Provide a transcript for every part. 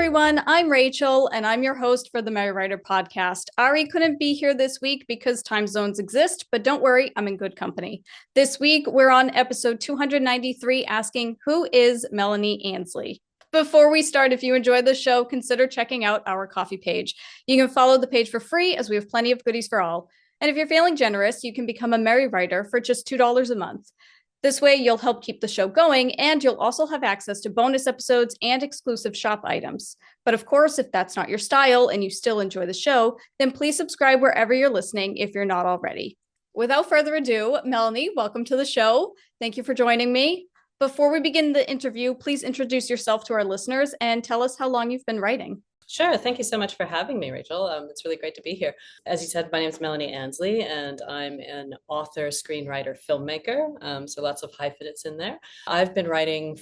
everyone, I'm Rachel, and I'm your host for the Merry Writer podcast. Ari couldn't be here this week because time zones exist, but don't worry, I'm in good company. This week, we're on episode 293 asking, who is Melanie Ansley? Before we start, if you enjoy the show, consider checking out our coffee page. You can follow the page for free as we have plenty of goodies for all. And if you're feeling generous, you can become a Merry Writer for just $2 a month. This way, you'll help keep the show going, and you'll also have access to bonus episodes and exclusive shop items. But of course, if that's not your style and you still enjoy the show, then please subscribe wherever you're listening if you're not already. Without further ado, Melanie, welcome to the show. Thank you for joining me. Before we begin the interview, please introduce yourself to our listeners and tell us how long you've been writing. Sure. Thank you so much for having me, Rachel. It's really great to be here. As you said, my name is Melanie Ansley, and I'm an author, screenwriter, filmmaker. So lots of hyphenates in there. I've been writing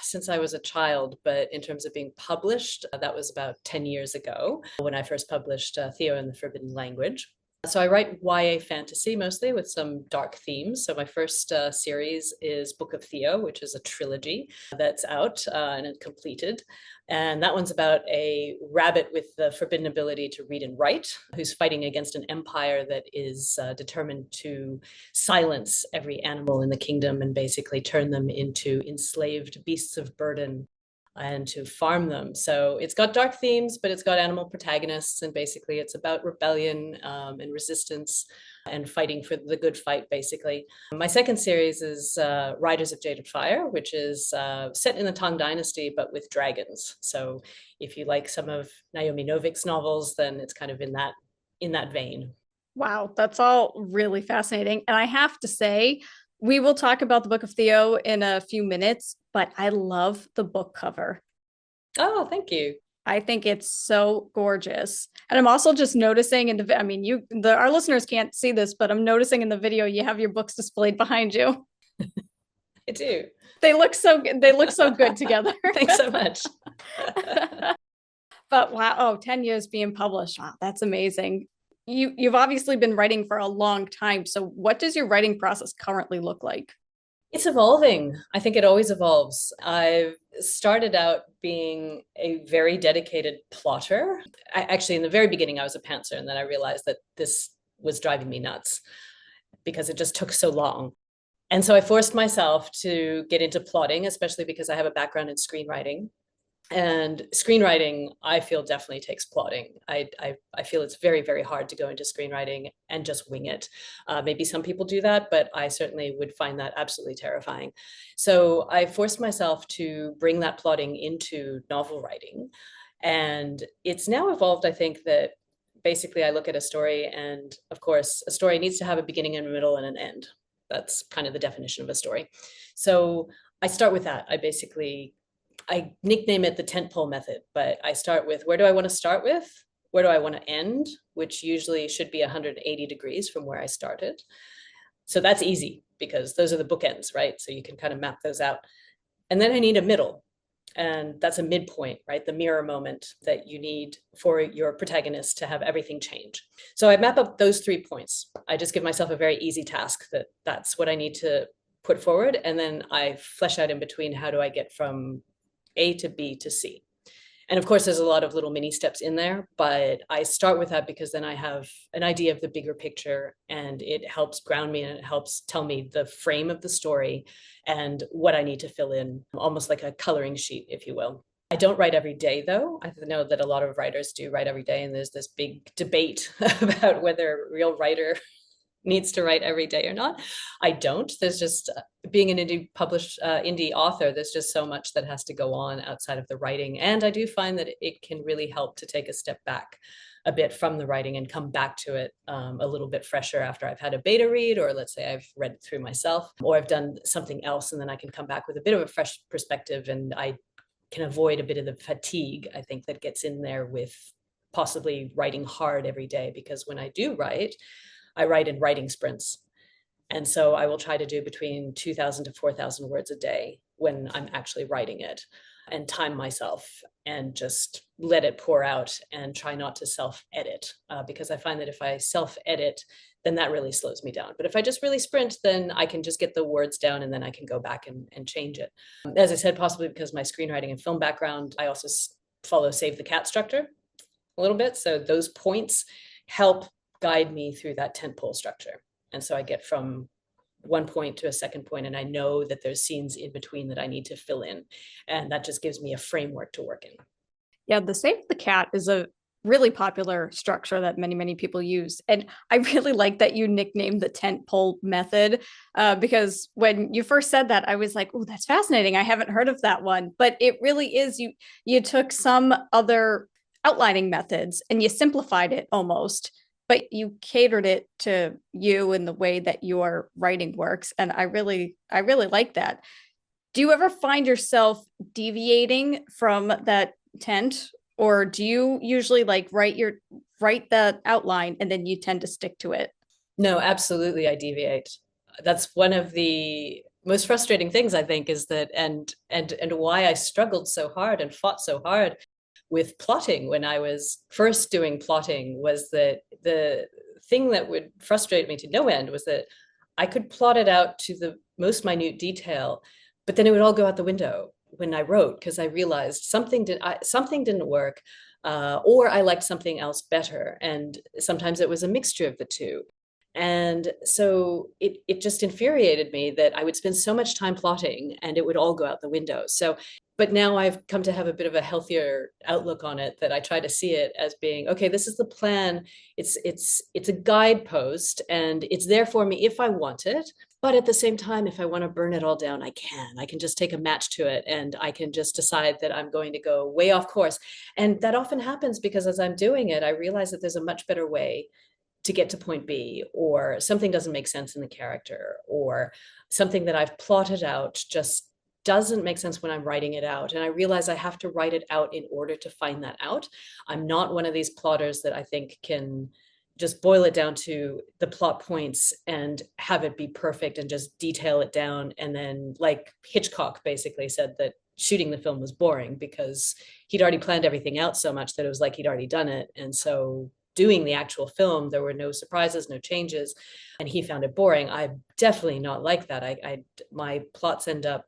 since I was a child, but in terms of being published, that was about 10 years ago when I first published Theo and the Forbidden Language. So I write YA fantasy mostly with some dark themes. So my first series is Book of Theo, which is a trilogy that's out and completed. And that one's about a rabbit with the forbidden ability to read and write, who's fighting against an empire that is determined to silence every animal in the kingdom and basically turn them into enslaved beasts of burden and to farm them. So it's got dark themes, but it's got animal protagonists. And basically it's about rebellion and resistance and fighting for the good fight, basically. My second series is Riders of Jaded Fire, which is set in the Tang Dynasty, but with dragons. So if you like some of Naomi Novik's novels, then it's kind of in that vein. Wow, that's all really fascinating. And I have to say, we will talk about the Book of Theo in a few minutes, but I love the book cover. Oh, thank you. I think it's so gorgeous. And I'm also just noticing our listeners can't see this, but I'm noticing in the video, you have your books displayed behind you. I do. They look so good together. Thanks so much. But wow, 10 years being published. Wow, that's amazing. You've obviously been writing for a long time. So what does your writing process currently look like? It's evolving. I think it always evolves. I've started out being a very dedicated plotter. Actually, in the very beginning, I was a pantser, and then I realized that this was driving me nuts because it just took so long. And so I forced myself to get into plotting, especially because I have a background in screenwriting. And screenwriting, I feel, definitely takes plotting. I feel it's very, very hard to go into screenwriting and just wing it. Maybe some people do that, but I certainly would find that absolutely terrifying. So I forced myself to bring that plotting into novel writing. And it's now evolved, I think, that basically I look at a story, and of course, a story needs to have a beginning and a middle and an end. That's kind of the definition of a story. So I start with that. I nickname it the tentpole method, but I start with, where do I want to start with? Where do I want to end? Which usually should be 180 degrees from where I started. So that's easy because those are the bookends, right? So you can kind of map those out. And then I need a middle. And that's a midpoint, right? The mirror moment that you need for your protagonist to have everything change. So I map up those 3 points. I just give myself a very easy task that's what I need to put forward. And then I flesh out in between, how do I get from A to B to C. And of course, there's a lot of little mini steps in there, but I start with that because then I have an idea of the bigger picture, and it helps ground me, and it helps tell me the frame of the story and what I need to fill in, almost like a coloring sheet, if you will. I don't write every day, though. I know that a lot of writers do write every day, and there's this big debate about whether a real writer needs to write every day or not. I don't. There's just, being an indie author, there's just so much that has to go on outside of the writing. And I do find that it can really help to take a step back a bit from the writing and come back to it a little bit fresher after I've had a beta read, or let's say I've read it through myself, or I've done something else, and then I can come back with a bit of a fresh perspective, and I can avoid a bit of the fatigue, I think, that gets in there with possibly writing hard every day. Because when I do write, I write in writing sprints. And so I will try to do between 2,000 to 4,000 words a day when I'm actually writing it, and time myself and just let it pour out and try not to self-edit, because I find that if I self-edit, then that really slows me down. But if I just really sprint, then I can just get the words down, and then I can go back and change it. As I said, possibly because my screenwriting and film background, I also follow save the cat structure a little bit. So those points help guide me through that tentpole structure. And so I get from one point to a second point, and I know that there's scenes in between that I need to fill in. And that just gives me a framework to work in. Yeah, the save the cat is a really popular structure that many people use. And I really like that you nicknamed the tent pole method, because when you first said that, I was like, oh, that's fascinating. I haven't heard of that one. But it really is, you took some other outlining methods and you simplified it almost, but you catered it to you and the way that your writing works. And I really like that. Do you ever find yourself deviating from that tent, or do you usually like write the outline and then you tend to stick to it? No, absolutely, I deviate. That's one of the most frustrating things, I think, is that and why I struggled so hard and fought so hard with plotting when I was first doing plotting, was that the thing that would frustrate me to no end was that I could plot it out to the most minute detail, but then it would all go out the window when I wrote, because I realized something didn't work, or I liked something else better. And sometimes it was a mixture of the two. And so it just infuriated me that I would spend so much time plotting and it would all go out the window. So, but now I've come to have a bit of a healthier outlook on it, that I try to see it as being, okay, this is the plan. It's a guidepost and it's there for me if I want it. But at the same time, if I want to burn it all down, I can just take a match to it and I can just decide that I'm going to go way off course. And that often happens because as I'm doing it, I realize that there's a much better way to get to point B, or something doesn't make sense in the character, or something that I've plotted out just doesn't make sense when I'm writing it out. And I realize I have to write it out in order to find that out. I'm not one of these plotters that I think can just boil it down to the plot points and have it be perfect and just detail it down. And then, like Hitchcock basically said that shooting the film was boring because he'd already planned everything out so much that it was like he'd already done it. And so doing the actual film, there were no surprises, no changes, and he found it boring. I'm definitely not like that. My plots end up,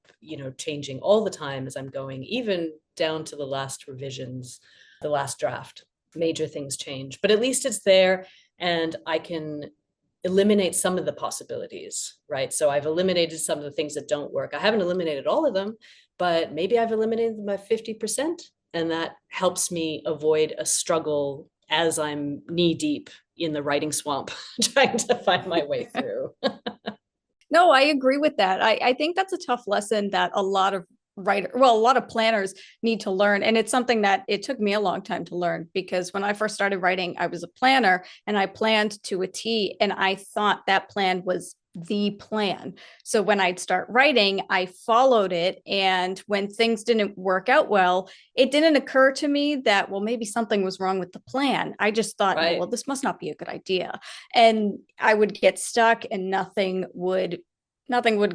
changing all the time as I'm going, even down to the last revisions, the last draft. Major things change, but at least it's there, and I can eliminate some of the possibilities, right? So I've eliminated some of the things that don't work. I haven't eliminated all of them, but maybe I've eliminated them by 50%, and that helps me avoid a struggle as I'm knee deep in the writing swamp, trying to find my way through. No, I agree with that. I think that's a tough lesson that a lot of a lot of planners need to learn. And it's something that it took me a long time to learn, because when I first started writing, I was a planner and I planned to a T, and I thought that plan was the plan. So when I'd start writing, I followed it. And when things didn't work out well, it didn't occur to me that, well, maybe something was wrong with the plan. I just thought, Right. well, this must not be a good idea. And I would get stuck and nothing would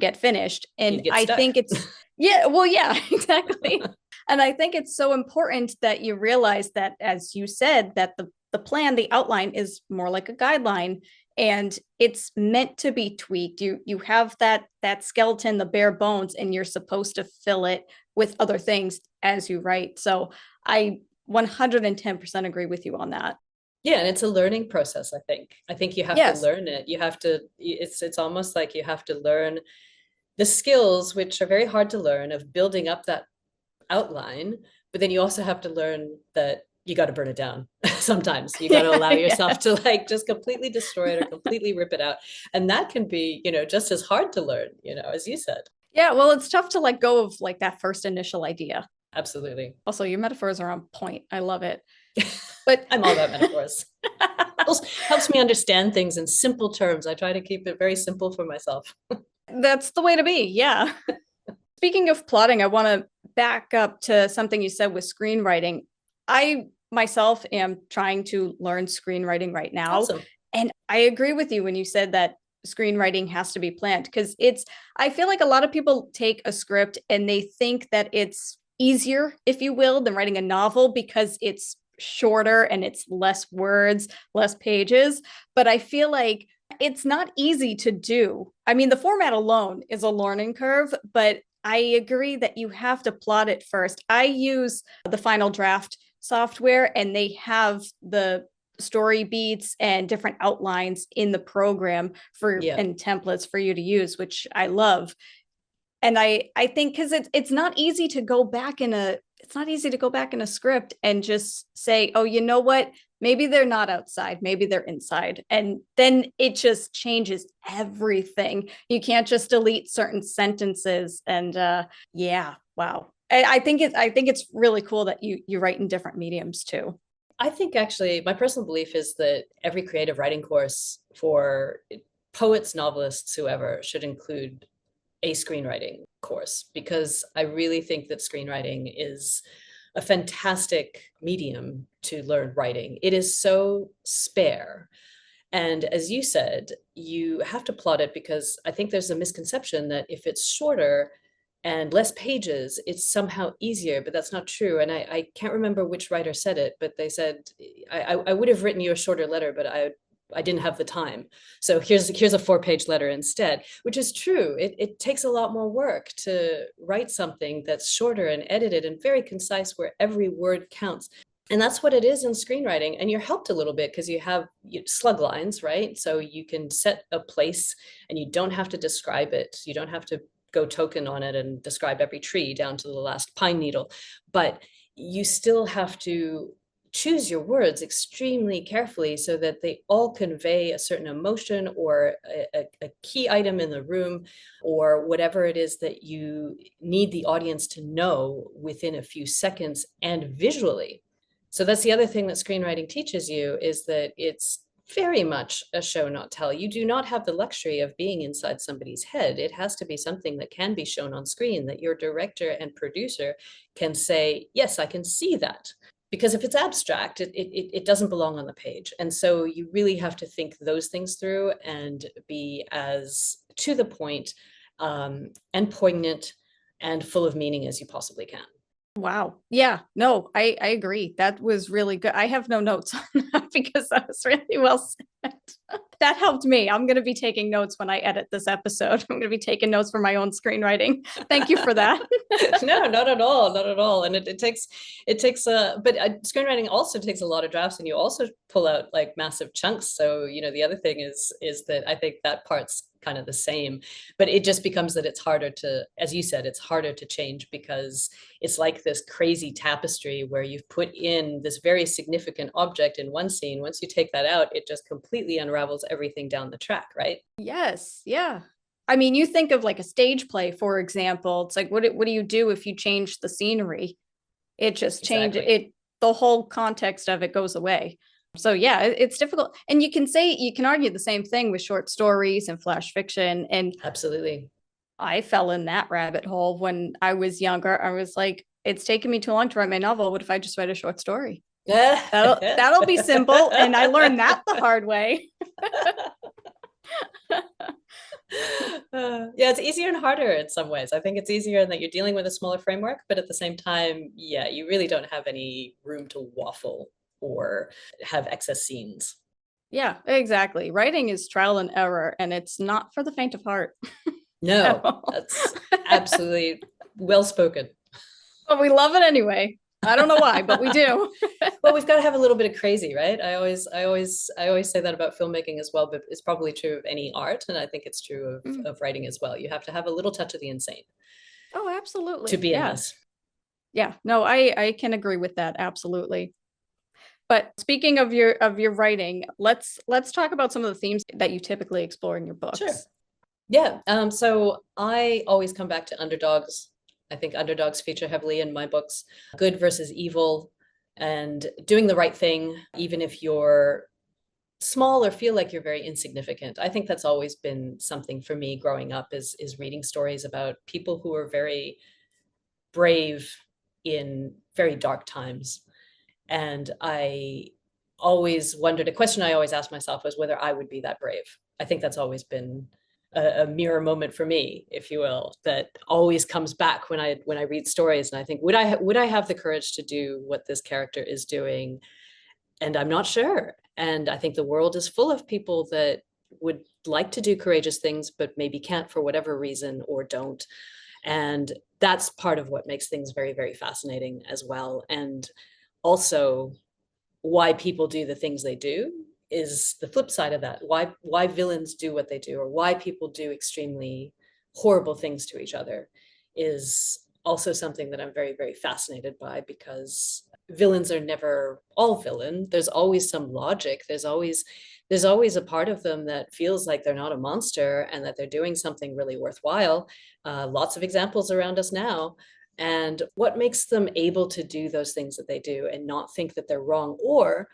get finished. And I think it's, yeah, well, yeah, exactly. And I think it's so important that you realize that, as you said, that the plan, the outline is more like a guideline, and it's meant to be tweaked. You have that skeleton, the bare bones, and you're supposed to fill it with other things as you write. So I 110% agree with you on that. Yeah, and it's a learning process, I think. I think you have to learn it. You have to, it's almost like you have to learn the skills, which are very hard to learn, of building up that outline, but then you also have to learn that you got to burn it down. Sometimes you got to allow yourself to like just completely destroy it or completely rip it out. And that can be, just as hard to learn, as you said. Yeah, well, it's tough to let go of like that first initial idea. Absolutely. Also, your metaphors are on point. I love it. But I'm all about metaphors. Helps me understand things in simple terms. I try to keep it very simple for myself. That's the way to be. Yeah. Speaking of plotting, I want to back up to something you said with screenwriting. I myself am trying to learn screenwriting right now. Awesome. And I agree with you when you said that screenwriting has to be planned, because I feel like a lot of people take a script and they think that it's easier, if you will, than writing a novel because it's shorter and it's less words, less pages. But I feel like it's not easy to do. I mean, the format alone is a learning curve, but I agree that you have to plot it first. I use the Final Draft software, and they have the story beats and different outlines in the program for Yeah. and templates for you to use, which I love. And I think because it's not easy to go back in a it's not easy to go back in a script and just say, oh, you know what, maybe they're not outside, maybe they're inside, and then it just changes everything. You can't just delete certain sentences. And yeah, wow. I think it's really cool that you write in different mediums too. I think actually my personal belief is that every creative writing course for poets, novelists, whoever should include a screenwriting course, because I really think that screenwriting is a fantastic medium to learn writing. It is so spare. And as you said, you have to plot it because I think there's a misconception that if it's shorter and less pages, it's somehow easier, but that's not true. And I can't remember which writer said it, but they said, I would have written you a shorter letter, but I didn't have the time. So here's a 4-page letter instead, which is true. It takes a lot more work to write something that's shorter and edited and very concise where every word counts. And that's what it is in screenwriting. And you're helped a little bit because you have slug lines, right? So you can set a place and you don't have to describe it. You don't have to go token on it and describe every tree down to the last pine needle. But you still have to choose your words extremely carefully so that they all convey a certain emotion or a key item in the room or whatever it is that you need the audience to know within a few seconds and visually. So that's the other thing that screenwriting teaches you, is that it's very much a show, not tell. You do not have the luxury of being inside somebody's head. It has to be something that can be shown on screen, that your director and producer can say, yes, I can see that. Because if it's abstract, it doesn't belong on the page. And so you really have to think those things through and be as to the point and poignant and full of meaning as you possibly can. Wow. Yeah, no, I agree. That was really good. I have no notes on that because that was really well said. That helped me. I'm going to be taking notes when I edit this episode. I'm going to be taking notes for my own screenwriting. Thank you for that. No, not at all, not at all. And it takes but screenwriting also takes a lot of drafts, and you also pull out like massive chunks. So the other thing is that I think that part's kind of the same, but it just becomes that it's harder to, as you said, it's harder to change because it's like this crazy tapestry where you've put in this very significant object in one scene. Once you take that out, it just completely unravels everything down the track, right? Yes. Yeah. I mean, you think of like a stage play, for example. It's like, what do you do if you change the scenery? It just changes it. The whole context of it goes away. So yeah, it's difficult. And you can argue the same thing with short stories and flash fiction. And absolutely, I fell in that rabbit hole when I was younger. I was like, it's taken me too long to write my novel. What if I just write a short story? That'll be simple. And I learned that the hard way. Yeah, it's easier and harder in some ways. I think it's easier in that you're dealing with a smaller framework, but at the same time, yeah, you really don't have any room to waffle or have excess scenes. Yeah, exactly. Writing is trial and error, and it's not for the faint of heart. No, that's absolutely well spoken. But we love it anyway. I don't know why, but we do. Well, we've got to have a little bit of crazy, right? I always say that about filmmaking as well, but it's probably true of any art, and I think it's true of writing as well. You have to have a little touch of the insane. Oh, absolutely. To be in this. Yeah, no, I can agree with that, absolutely. But speaking of your writing, let's talk about some of the themes that you typically explore in your books. Sure. Yeah. So I always come back to underdogs. I think underdogs feature heavily in my books. Good versus evil, and doing the right thing, even if you're small or feel like you're very insignificant. I think that's always been something for me growing up, is reading stories about people who are very brave in very dark times. And I always wondered, a question I always asked myself was whether I would be that brave. I think that's always been a mirror moment for me, if you will, that always comes back when I read stories, and I think, would I have the courage to do what this character is doing? And I'm not sure. And I think the world is full of people that would like to do courageous things, but maybe can't for whatever reason, or don't. And that's part of what makes things very, very fascinating as well. And also why people do the things they do is the flip side of that. Why villains do what they do, or why people do extremely horrible things to each other, is also something that I'm very, very fascinated by, because villains are never all villain. There's always some logic. There's always a part of them that feels like they're not a monster and that they're doing something really worthwhile. Lots of examples around us now. And what makes them able to do those things that they do and not think that they're wrong, or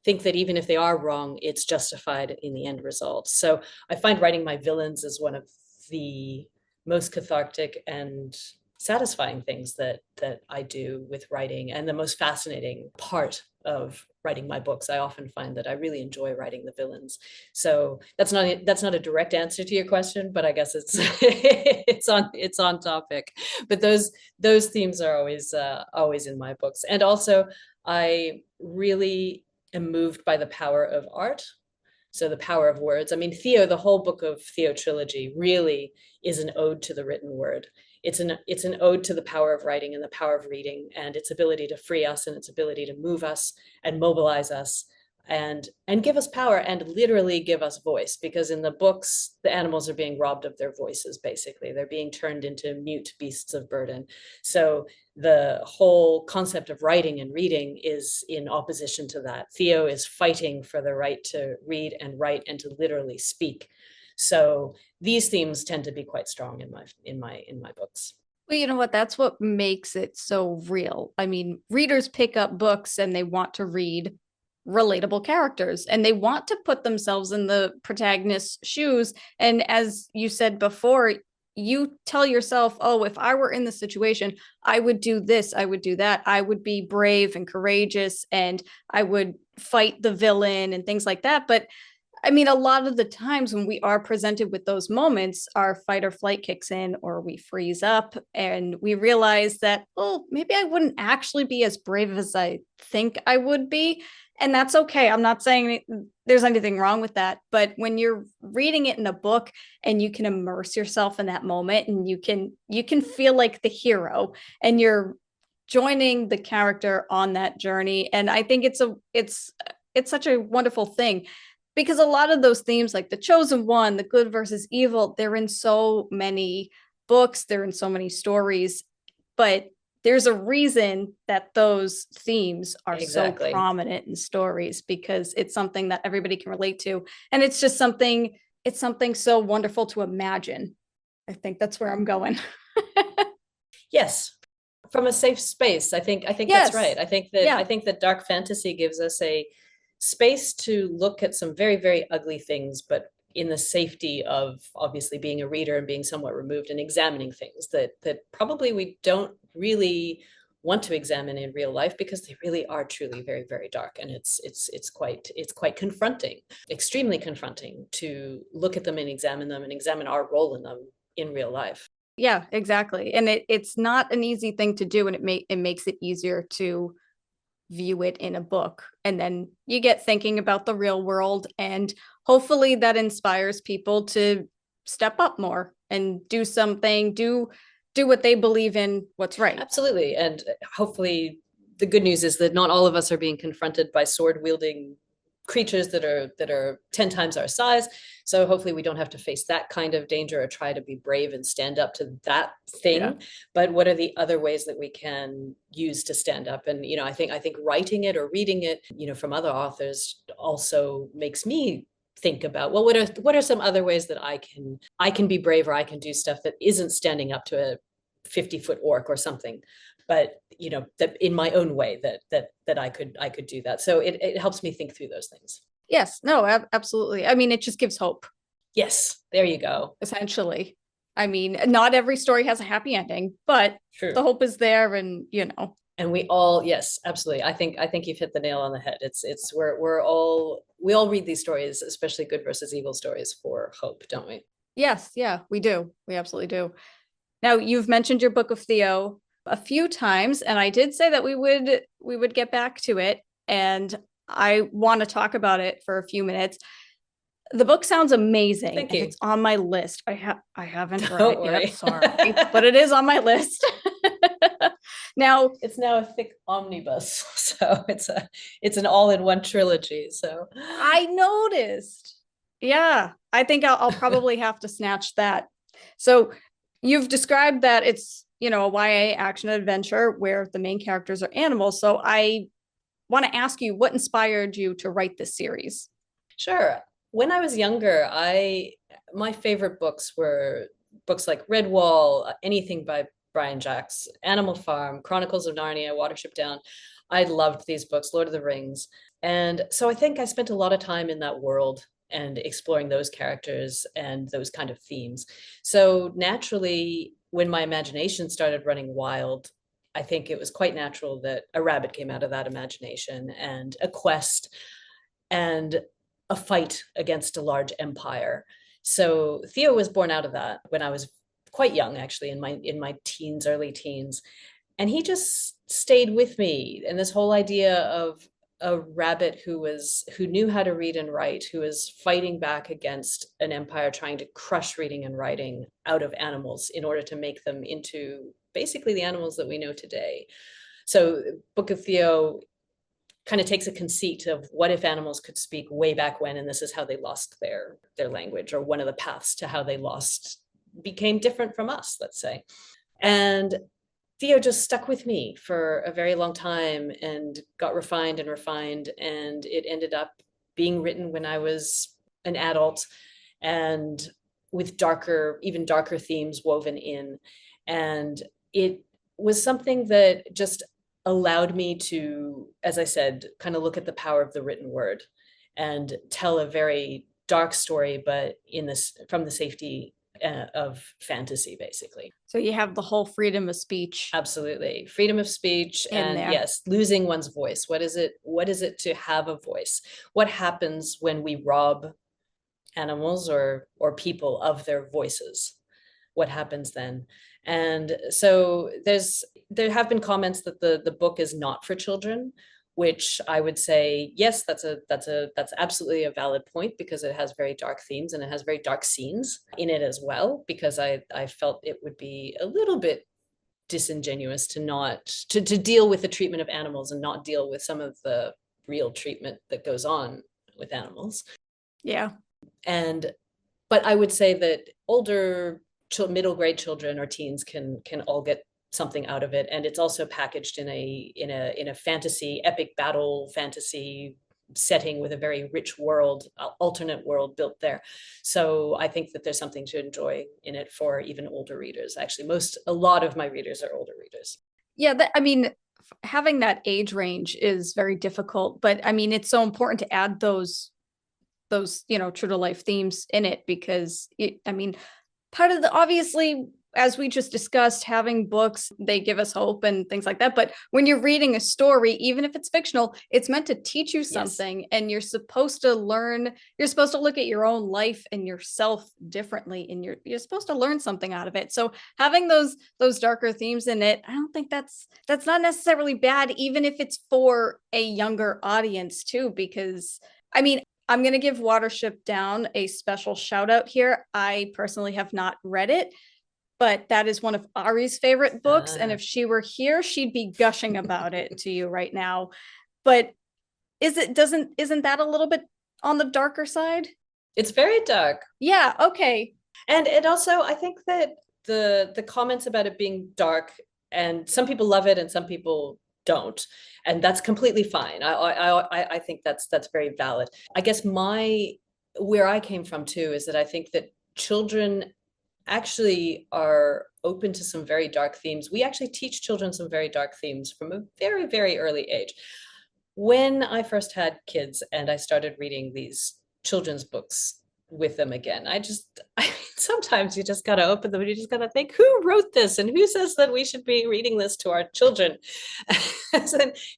think that even if they are wrong, it's justified in the end result. So I find writing my villains is one of the most cathartic and satisfying things that I do with writing, and the most fascinating part of writing my books. I often find that I really enjoy writing the villains. So that's not a direct answer to your question, but I guess it's it's on topic. But those themes are always in my books. And also I really am moved by the power of art. So the power of words. I mean, Theo, the whole Book of Theo trilogy really is an ode to the written word. It's an ode to the power of writing and the power of reading, and its ability to free us, and its ability to move us and mobilize us and give us power, and literally give us voice. Because in the books, the animals are being robbed of their voices. Basically, they're being turned into mute beasts of burden. So the whole concept of writing and reading is in opposition to that. Theo is fighting for the right to read and write and to literally speak. So these themes tend to be quite strong in my books. Well, you know what? That's what makes it so real. I mean, readers pick up books and they want to read relatable characters, and they want to put themselves in the protagonist's shoes. And as you said before, you tell yourself, oh, if I were in the situation, I would do this, I would do that. I would be brave and courageous, and I would fight the villain and things like that. But I mean, a lot of the times when we are presented with those moments, our fight or flight kicks in, or we freeze up and we realize that, oh, maybe I wouldn't actually be as brave as I think I would be. And that's okay. I'm not saying there's anything wrong with that. But when you're reading it in a book and you can immerse yourself in that moment, and you can feel like the hero, and you're joining the character on that journey. And I think it's such a wonderful thing, because a lot of those themes, like the chosen one, the good versus evil, they're in so many books, they're in so many stories, but there's a reason that those themes are Exactly. so prominent in stories, because it's something that everybody can relate to. And it's just something so wonderful to imagine. I think that's where I'm going. Yes, from a safe space. I think Yes. that's right. I think that dark fantasy gives us a space to look at some very, very ugly things, but in the safety of obviously being a reader and being somewhat removed, and examining things that probably we don't really want to examine in real life, because they really are truly very, very dark. And it's quite confronting, extremely confronting, to look at them and examine them and examine our role in them in real life. Yeah, exactly. And it's not an easy thing to do, and it makes it easier to view it in a book. And then you get thinking about the real world, and hopefully that inspires people to step up more and do something, do what they believe in, what's right. Absolutely. And hopefully the good news is that not all of us are being confronted by sword wielding creatures that are 10 times our size. So hopefully we don't have to face that kind of danger, or try to be brave and stand up to that thing. Yeah. But what are the other ways that we can use to stand up? And I think writing it or reading it, from other authors, also makes me think about, well, what are some other ways that I can be brave, or I can do stuff that isn't standing up to a 50-foot orc or something, but that in my own way that I could do that. So it helps me think through those things. Yes, no, absolutely. I mean, it just gives hope, Yes, there you go. essentially. I mean, not every story has a happy ending, but True. the hope is there. And And we all, yes, absolutely. I think you've hit the nail on the head. It's we all read these stories, especially good versus evil stories, for hope, don't we? yes, yeah, we do. We absolutely do. Now, you've mentioned your Book of Theo a few times, and I did say that we would get back to it, and I want to talk about it for a few minutes. The book sounds amazing. Thank and you. it's on my list. I haven't read Don't it yet, worry. sorry, but it is on my list. Now, It's now a thick omnibus, so it's an all-in-one trilogy. So I noticed. Yeah, I think I'll probably have to snatch that. So you've described that it's, a YA action adventure where the main characters are animals. So I want to ask you, what inspired you to write this series? sure. When I was younger, I my favorite books were books like Redwall, anything by Brian Jacques, Animal Farm, Chronicles of Narnia, Watership Down. I loved these books, Lord of the Rings. And so I think I spent a lot of time in that world and exploring those characters and those kind of themes. So naturally, when my imagination started running wild, I think it was quite natural that a rabbit came out of that imagination and a quest and a fight against a large empire. So Theo was born out of that when I was quite young, actually, in my teens, early teens. And he just stayed with me. And this whole idea of a rabbit who knew how to read and write, who was fighting back against an empire trying to crush reading and writing out of animals in order to make them into basically the animals that we know today. So Book of Theo kind of takes a conceit of what if animals could speak way back when, and this is how they lost their language, or one of the paths to how they lost became different from us, let's say. And Theo just stuck with me for a very long time and got refined and refined, and it ended up being written when I was an adult and with even darker themes woven in. And it was something that just allowed me to, as I said, kind of look at the power of the written word and tell a very dark story, but from the safety of fantasy, basically. So you have the whole freedom of speech. Absolutely. Freedom of speech, In and there. yes, losing one's voice. What is it to have a voice? What happens when we rob animals or people of their voices? What happens then? And so there have been comments that the book is not for children, which I would say, yes, that's absolutely a valid point, because it has very dark themes and it has very dark scenes in it as well, because I felt it would be a little bit disingenuous to deal with the treatment of animals and not deal with some of the real treatment that goes on with animals. Yeah. But I would say that older middle grade children or teens can all get something out of it, and it's also packaged in a fantasy, epic battle fantasy setting with a very rich world, alternate world built there. So I think that there's something to enjoy in it for even older readers. Actually, a lot of my readers are older readers. Yeah, having that age range is very difficult, but it's so important to add those true to life themes in it, because part of obviously, as we just discussed, having books, they give us hope and things like that. But when you're reading a story, even if it's fictional, it's meant to teach you something. Yes. And you're supposed to look at your own life and yourself differently, and you're supposed to learn something out of it. So having those darker themes in it, I don't think that's not necessarily bad, even if it's for a younger audience too, because I'm going to give Watership Down a special shout out here. I personally have not read it, but that is one of Ari's favorite books. And if she were here, she'd be gushing about it to you right now. But isn't that a little bit on the darker side? It's very dark. Yeah. Okay. And it also, I think that the comments about it being dark, and some people love it and some people don't, and that's completely fine. I think that's very valid. I guess where I came from too is that I think that children actually are open to some very dark themes. We actually teach children some very dark themes from a very, very early age. When I first had kids and I started reading these children's books with them again, sometimes you just got to open them and you just got to think, who wrote this and who says that we should be reading this to our children?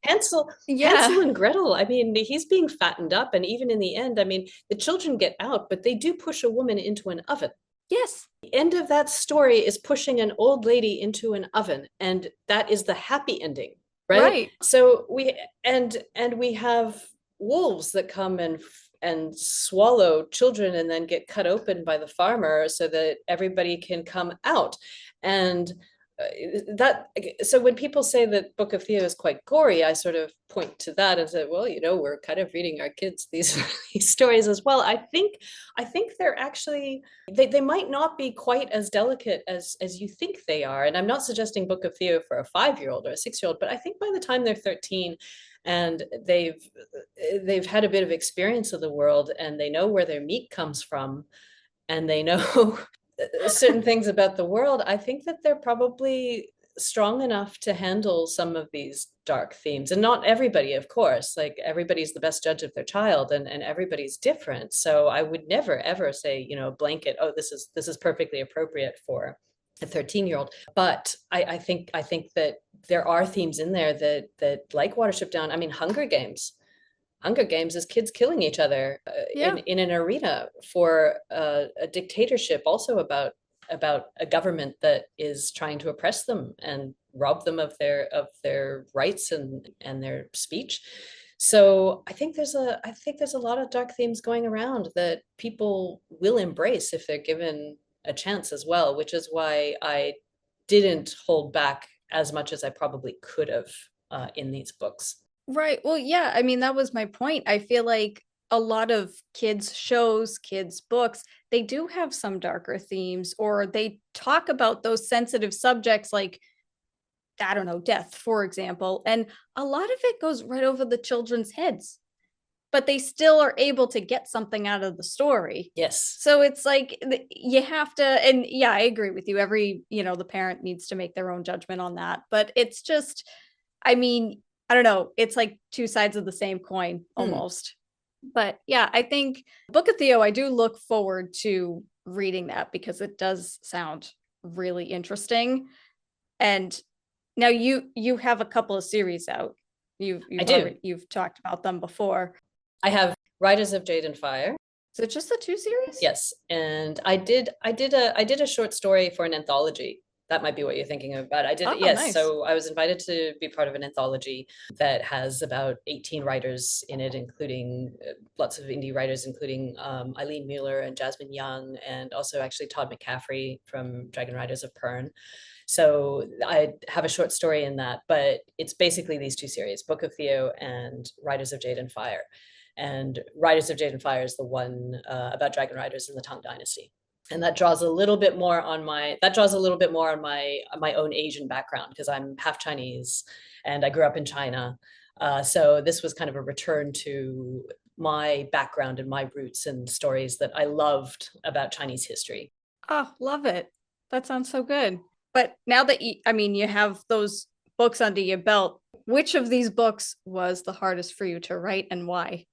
Hansel and Gretel, he's being fattened up, and even in the end, the children get out, but they do push a woman into an oven. Yes. The end of that story is pushing an old lady into an oven, and that is the happy ending, right? So we have wolves that come and and swallow children and then get cut open by the farmer so that everybody can come out. And that so when people say that Book of Theo is quite gory, I sort of point to that and say, well, we're kind of reading our kids these, these stories as well. I think they're actually they might not be quite as delicate as you think they are. And I'm not suggesting Book of Theo for a 5-year-old or a 6-year-old, but I think by the time they're 13 and they've had a bit of experience of the world and they know where their meat comes from and they know certain things about the world, I think that they're probably strong enough to handle some of these dark themes. And not everybody, of course, like everybody's the best judge of their child, and everybody's different. So I would never ever say, blanket, oh, this is perfectly appropriate for a 13-year-old. But I think that there are themes in there that like Watership Down. I mean, Hunger Games is kids killing each other in an arena for a dictatorship, also about a government that is trying to oppress them and rob them of their rights and their speech. So I think there's a lot of dark themes going around that people will embrace if they're given a chance as well, which is why I didn't hold back as much as I probably could have in these books. Right. Well, yeah, I mean, that was my point. I feel like a lot of kids' shows, kids' books, they do have some darker themes, or they talk about those sensitive subjects like, I don't know, death, for example. And a lot of it goes right over the children's heads, but they still are able to get something out of the story. Yes. So it's like you have to, and yeah, I agree with you. The parent needs to make their own judgment on that. But it's just, I mean, I don't know. It's like two sides of the same coin almost. But yeah, I think Book of Theo, I do look forward to reading that because it does sound really interesting. And now you have a couple of series out. You've talked about them before. I have Riders of Jade and Fire. Is it just the 2 series? Yes, and I did a short story for an anthology. That might be what you're thinking about. I did, yes. Nice. So I was invited to be part of an anthology that has about 18 writers in it, including lots of indie writers, including Eileen Mueller and Jasmine Young, and also actually Todd McCaffrey from Dragon Riders of Pern. So I have a short story in that, but it's basically these 2 series, Book of Theo and Riders of Jade and Fire. And Riders of Jade and Fire is the one about dragon riders in the Tang Dynasty. And that draws a little bit more on my own Asian background, because I'm half Chinese and I grew up in China. So this was kind of a return to my background and my roots and stories that I loved about Chinese history. Oh, love it. That sounds so good. But now that you have those books under your belt, which of these books was the hardest for you to write and why?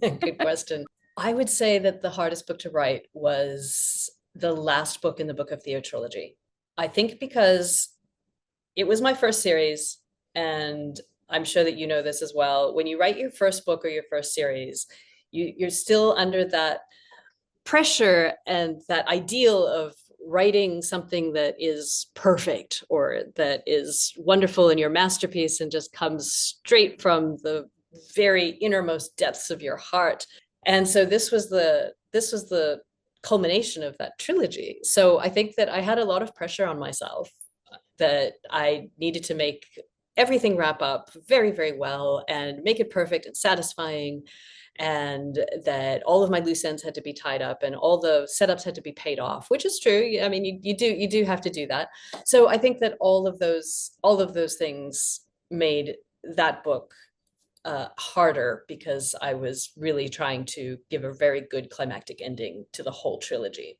Good question. I would say that the hardest book to write was the last book in the Book of Theo trilogy. I think because it was my first series, and I'm sure that you know this as well. When you write your first book or your first series, you're still under that pressure and that ideal of writing something that is perfect or that is wonderful in your masterpiece and just comes straight from the very innermost depths of your heart. And so this was the culmination of that trilogy. So I think that I had a lot of pressure on myself that I needed to make everything wrap up very, very well and make it perfect and satisfying, and that all of my loose ends had to be tied up and all the setups had to be paid off, which is true. I mean, you do have to do that. So I think that all of those things made that book harder, because I was really trying to give a very good climactic ending to the whole trilogy.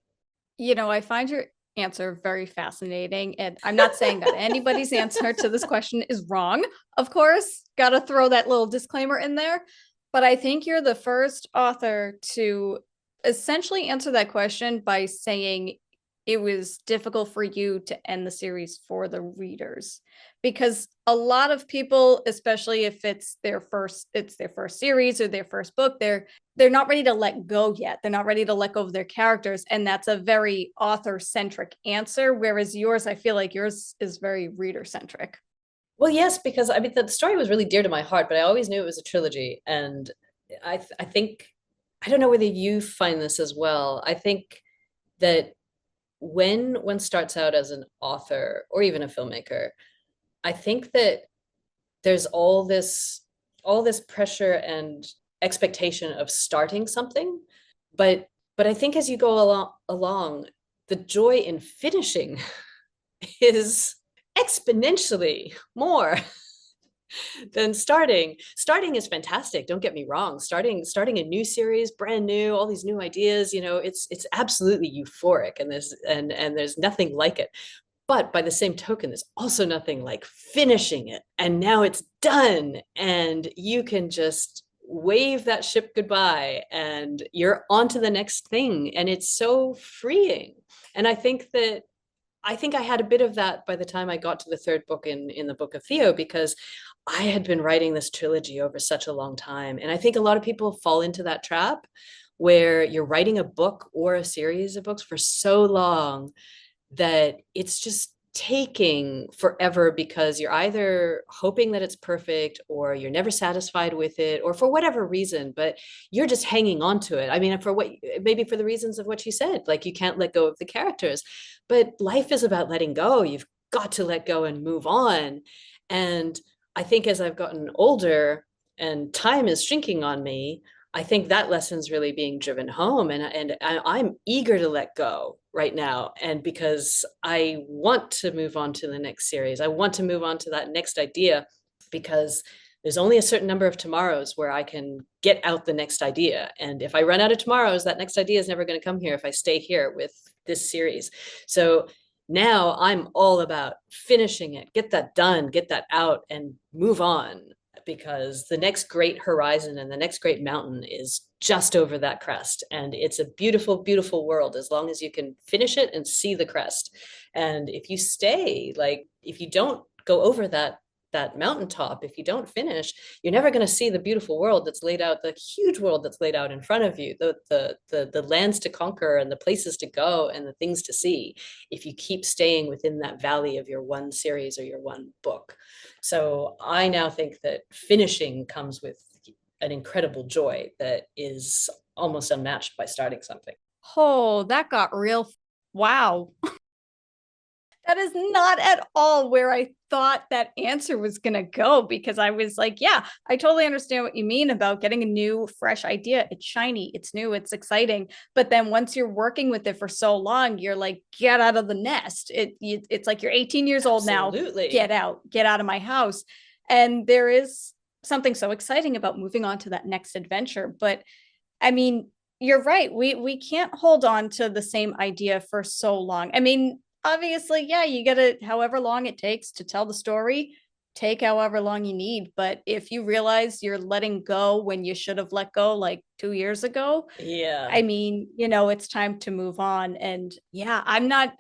I find your answer very fascinating, and I'm not saying that anybody's answer to this question is wrong. Of course, got to throw that little disclaimer in there. But I think you're the first author to essentially answer that question by saying it was difficult for you to end the series for the readers, because a lot of people, especially if it's their first series or their first book, they're not ready to let go yet. They're not ready to let go of their characters. And that's a very author-centric answer. Whereas yours, I feel like yours is very reader-centric. Well, yes, because I mean, the story was really dear to my heart, but I always knew it was a trilogy. And I think I don't know whether you find this as well. I think that when one starts out as an author or even a filmmaker, I think that there's all this pressure and expectation of starting something, but I think as you go along, the joy in finishing is exponentially more than starting. Starting is fantastic, don't get me wrong. Starting a new series, brand new, all these new ideas, it's absolutely euphoric, and there's nothing like it. But by the same token, there's also nothing like finishing it. And now it's done. And you can just wave that ship goodbye and you're on to the next thing. And it's so freeing. And I think I had a bit of that by the time I got to the third book in the Book of Theo, because I had been writing this trilogy over such a long time. And I think a lot of people fall into that trap where you're writing a book or a series of books for so long that it's just taking forever, because you're either hoping that it's perfect or you're never satisfied with it, or for whatever reason, but you're just hanging on to it. I mean, maybe for the reasons of what you said, like you can't let go of the characters, but life is about letting go. You've got to let go and move on. And I think as I've gotten older and time is shrinking on me, I think that lesson's really being driven home, and I'm eager to let go right now. And because I want to move on to the next series, I want to move on to that next idea, because there's only a certain number of tomorrows where I can get out the next idea. And if I run out of tomorrows, that next idea is never going to come here if I stay here with this series. So now I'm all about finishing it, get that done, get that out, and move on, because the next great horizon and the next great mountain is just over that crest. And it's a beautiful, beautiful world as long as you can finish it and see the crest. And if you stay, like, if you don't go over that mountaintop, if you don't finish, you're never going to see the beautiful world that's laid out, the huge world that's laid out in front of you, the lands to conquer and the places to go and the things to see, if you keep staying within that valley of your one series or your one book. So I now think that finishing comes with an incredible joy that is almost unmatched by starting something. Oh, that got real. Wow. That is not at all where I thought that answer was going to go, because I was like, yeah, I totally understand what you mean about getting a new, fresh idea. It's shiny, it's new, it's exciting. But then once you're working with it for so long, you're like, get out of the nest. It's like you're 18 years old now. Absolutely. Get out of my house. And there is something so exciting about moving on to that next adventure. But I mean, you're right. We can't hold on to the same idea for so long. I mean, obviously, yeah, you get it however long it takes to tell the story, take however long you need. But if you realize you're letting go when you should have let go like 2 years ago, Yeah, I mean, it's time to move on. And yeah, I'm not,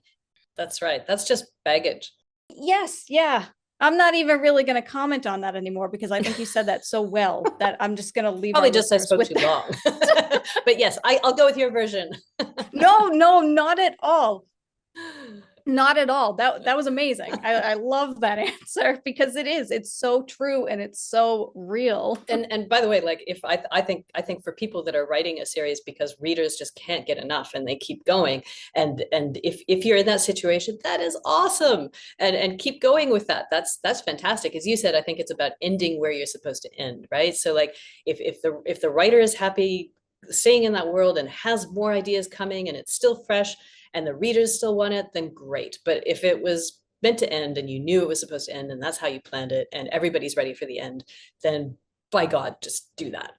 that's right. That's just baggage. yes, yeah. I'm not even really going to comment on that anymore, because I think you said that so well that I'm just going to leave Probably our just I listeners spoke with too that. long. But yes, I'll go with your version. No, not at all. Not at all. That was amazing. I love that answer, because it's so true and it's so real. And by the way, like, if I think for people that are writing a series because readers just can't get enough and they keep going, and if you're in that situation, that is awesome. And keep going with that. That's fantastic. As you said, I think it's about ending where you're supposed to end, right? So like, if the writer is happy staying in that world and has more ideas coming and it's still fresh and the readers still want it, then great. But if it was meant to end and you knew it was supposed to end and that's how you planned it and everybody's ready for the end, then by God, just do that.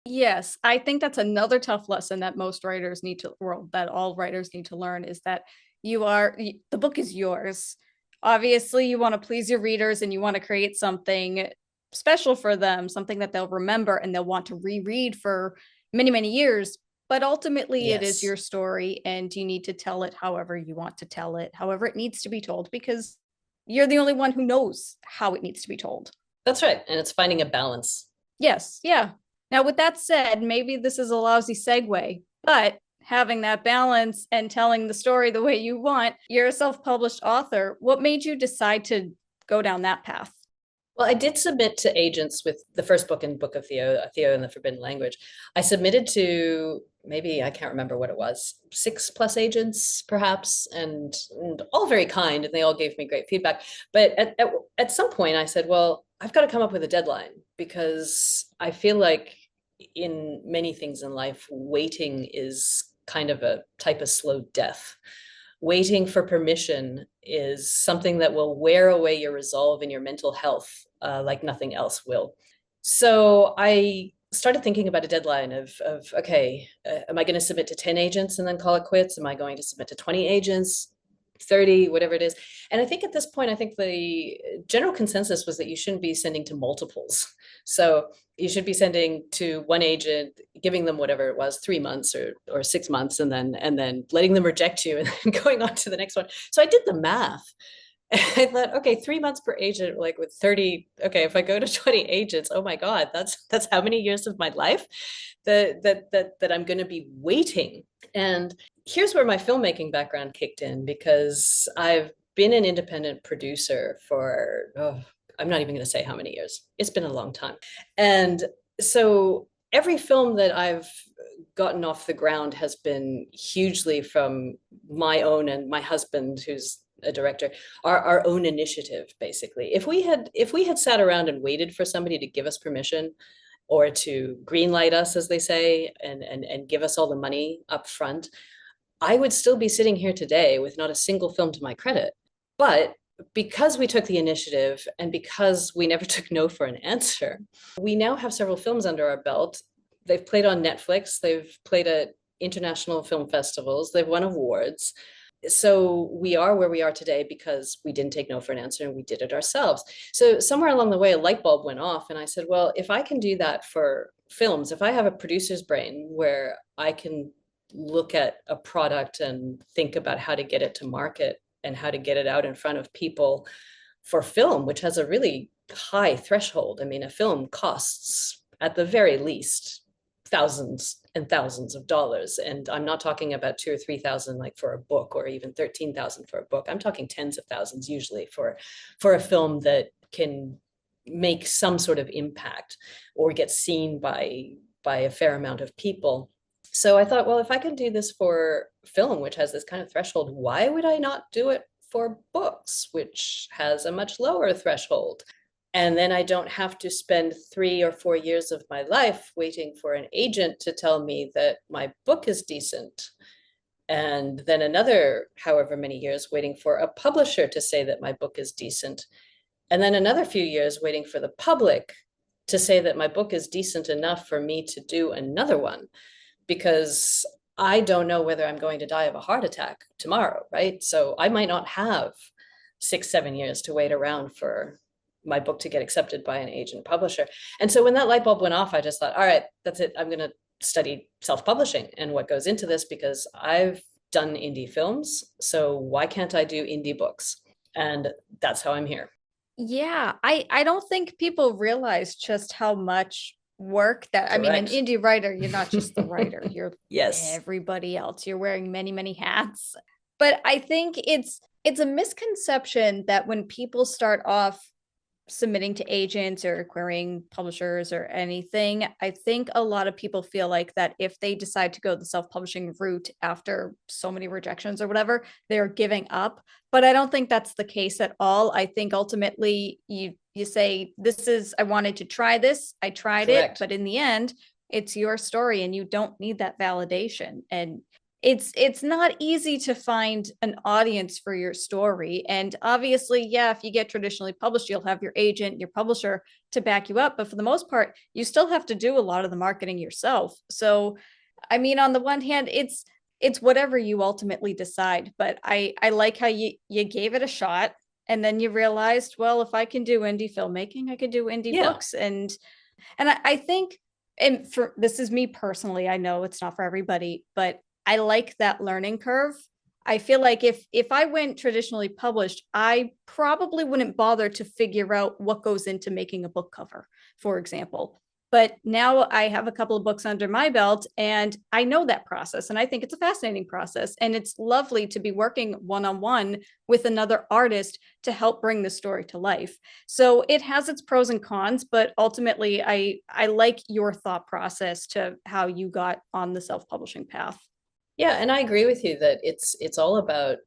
Yes, I think that's another tough lesson that most writers need to, or that all writers need to learn, is that the book is yours. Obviously, you want to please your readers and you want to create something special for them, something that they'll remember and they'll want to reread for many, many years. But ultimately, it is Yes, your story and you need to tell it however you want to tell it, however it needs to be told, because you're the only one who knows how it needs to be told. that's right. And it's finding a balance. Yes, yeah. Now, with that said, maybe this is a lousy segue, but having that balance and telling the story the way you want, you're a self published author. What made you decide to go down that path? Well, I did submit to agents with the first book in Book of Theo, Theo and the Forbidden Language. I submitted to maybe, I can't remember what it was, 6+ agents perhaps, and all very kind, and they all gave me great feedback. But at some point I said, well, I've got to come up with a deadline because I feel like in many things in life, waiting is kind of a type of slow death. Waiting for permission is something that will wear away your resolve and your mental health like nothing else will. So I started thinking about a deadline of okay, am I going to submit to 10 agents and then call it quits? Am I going to submit to 20 agents, 30, whatever it is? And I think at this point, I think the general consensus was that you shouldn't be sending to multiples. So you should be sending to one agent, giving them whatever it was, 3 months or 6 months, and then letting them reject you and then going on to the next one. So I did the math. I thought, okay, 3 months per agent, like with 30. Okay, if I go to 20 agents, oh my God, that's how many years of my life that I'm going to be waiting. And here's where my filmmaking background kicked in, because I've been an independent producer for, I'm not even going to say how many years. It's been a long time. And so every film that I've gotten off the ground has been hugely from my own and my husband, who's a director, our own initiative, basically. If we had sat around and waited for somebody to give us permission or to greenlight us, as they say, and give us all the money up front, I would still be sitting here today with not a single film to my credit. But because we took the initiative and because we never took no for an answer, we now have several films under our belt. They've played on Netflix, they've played at international film festivals, they've won awards. So we are where we are today because we didn't take no for an answer and we did it ourselves. So somewhere along the way, a light bulb went off, and I said, well, if I can do that for films, if I have a producer's brain where I can look at a product and think about how to get it to market and how to get it out in front of people for film, which has a really high threshold. I mean, a film costs at the very least thousands and thousands of dollars. And I'm not talking about 2 or 3,000 like for a book, or even 13,000 for a book. I'm talking tens of thousands usually for a film that can make some sort of impact or get seen by a fair amount of people. So I thought, well, if I can do this for film, which has this kind of threshold, why would I not do it for books, which has a much lower threshold? And then I don't have to spend 3 or 4 years of my life waiting for an agent to tell me that my book is decent. And then another however many years waiting for a publisher to say that my book is decent. And then another few years waiting for the public to say that my book is decent enough for me to do another one. Because I don't know whether I'm going to die of a heart attack tomorrow, right? So I might not have 6, 7 years to wait around for my book to get accepted by an agent publisher. And so when that light bulb went off, I just thought, all right, that's it. I'm going to study self-publishing and what goes into this, because I've done indie films. So why can't I do indie books? And that's how I'm here. Yeah, I don't think people realize just how much work that, I mean, an indie writer, you're not just the writer, you're Yes. everybody else. You're wearing many, many hats. But I think it's a misconception that when people start off submitting to agents or querying publishers or anything, I think a lot of people feel like that if they decide to go the self-publishing route after so many rejections or whatever, they're giving up. But I don't think that's the case at all. I think ultimately you say, this is, I wanted to try this, I tried Correct. it, but in the end, it's your story and you don't need that validation. And it's not easy to find an audience for your story. And obviously, yeah, if you get traditionally published, you'll have your agent, your publisher to back you up. But for the most part, you still have to do a lot of the marketing yourself. So, I mean, on the one hand, it's whatever you ultimately decide. But I like how you gave it a shot. And then you realized, well, if I can do indie filmmaking, I could do indie books. And I think, and for this is me personally, I know it's not for everybody, but I like that learning curve. I feel like if I went traditionally published, I probably wouldn't bother to figure out what goes into making a book cover, for example. But now I have a couple of books under my belt and I know that process. And I think it's a fascinating process. And it's lovely to be working one-on-one with another artist to help bring the story to life. So it has its pros and cons, but ultimately I like your thought process to how you got on the self-publishing path. Yeah, and I agree with you that it's all about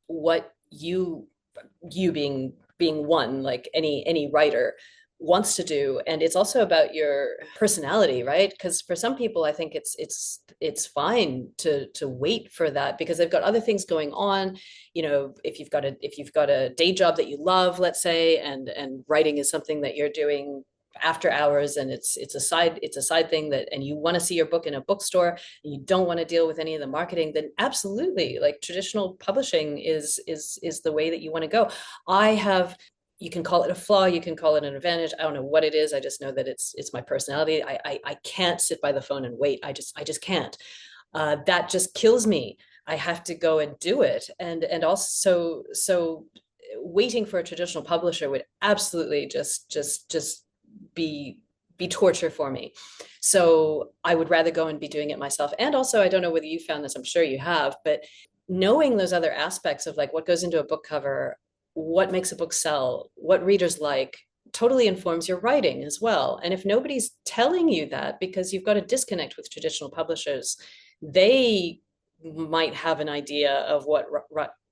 what you being one, like any writer wants to do, and it's also about your personality, right? Because for some people, I think it's fine to wait for that because they've got other things going on. You know, if you've got a day job that you love, let's say, and writing is something that you're doing after hours, and it's a side thing that, and you want to see your book in a bookstore and you don't want to deal with any of the marketing, then absolutely, like, traditional publishing is the way that you want to go. I have, you can call it a flaw, you can call it an advantage, I don't know what it is, I just know that it's my personality. I can't sit by the phone and wait. I just can't. That just kills me. I have to go and do it. And also, so waiting for a traditional publisher would absolutely just be torture for me. So I would rather go and be doing it myself. And also, I don't know whether you found this, I'm sure you have, but knowing those other aspects of, like, what goes into a book cover, what makes a book sell, what readers like, totally informs your writing as well. And if nobody's telling you that, because you've got a disconnect with traditional publishers, they might have an idea of what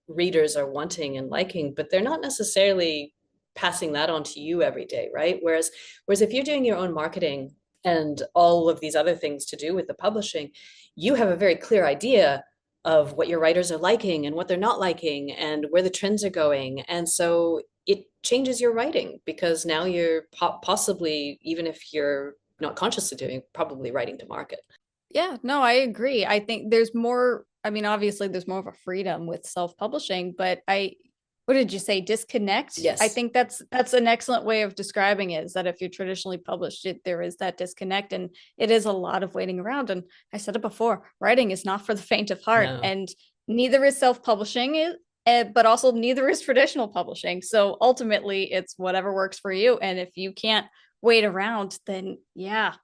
readers are wanting and liking, but they're not necessarily passing that on to you every day, right? Whereas if you're doing your own marketing and all of these other things to do with the publishing, you have a very clear idea of what your writers are liking and what they're not liking and where the trends are going. And so it changes your writing, because now you're possibly, even if you're not conscious of doing, probably writing to market. Yeah, no, I agree. I think there's more, I mean, obviously there's more of a freedom with self-publishing, but what did you say? Disconnect? I Yes. think that's an excellent way of describing it, is that if you're traditionally published, there is that disconnect and it is a lot of waiting around. And I said it before, writing is not for the faint of heart, No. and neither is self-publishing, but also neither is traditional publishing. So ultimately it's whatever works for you. And if you can't wait around, then yeah,